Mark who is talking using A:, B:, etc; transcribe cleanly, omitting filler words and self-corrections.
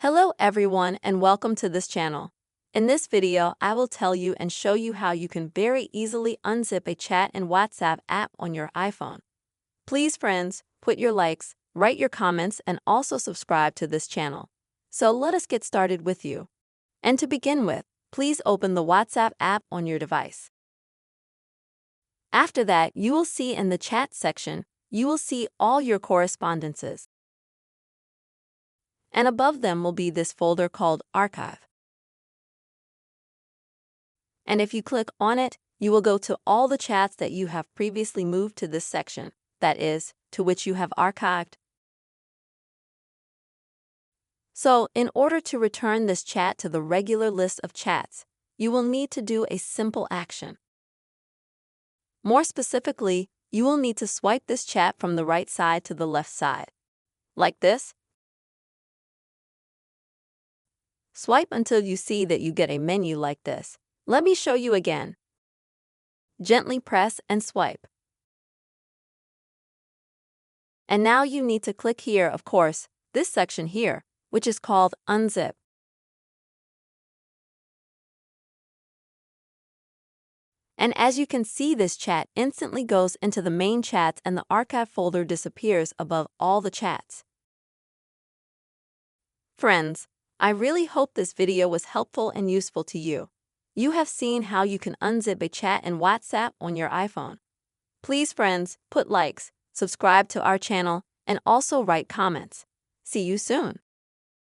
A: Hello everyone and welcome to this channel. In this video, I will tell you and show you how you can very easily unzip a chat and WhatsApp app on your iPhone. Please friends, put your likes, write your comments and also subscribe to this channel. So let us get started with you. And to begin with, please open the WhatsApp app on your device. After that, you will see in the chat section, you will see all your correspondences. And above them will be this folder called Archive. And if you click on it, you will go to all the chats that you have previously moved to this section, that is, to which you have archived. So, in order to return this chat to the regular list of chats, you will need to do a simple action. More specifically, you will need to swipe this chat from the right side to the left side. Like this. Swipe until you see that you get a menu like this. Let me show you again. Gently press and swipe. And now you need to click here, of course, this section here, which is called Unzip. And as you can see, this chat instantly goes into the main chats and the archive folder disappears above all the chats. Friends, I really hope this video was helpful and useful to you. You have seen how you can unzip a chat and WhatsApp on your iPhone. Please friends, put likes, subscribe to our channel, and also write comments. See you soon.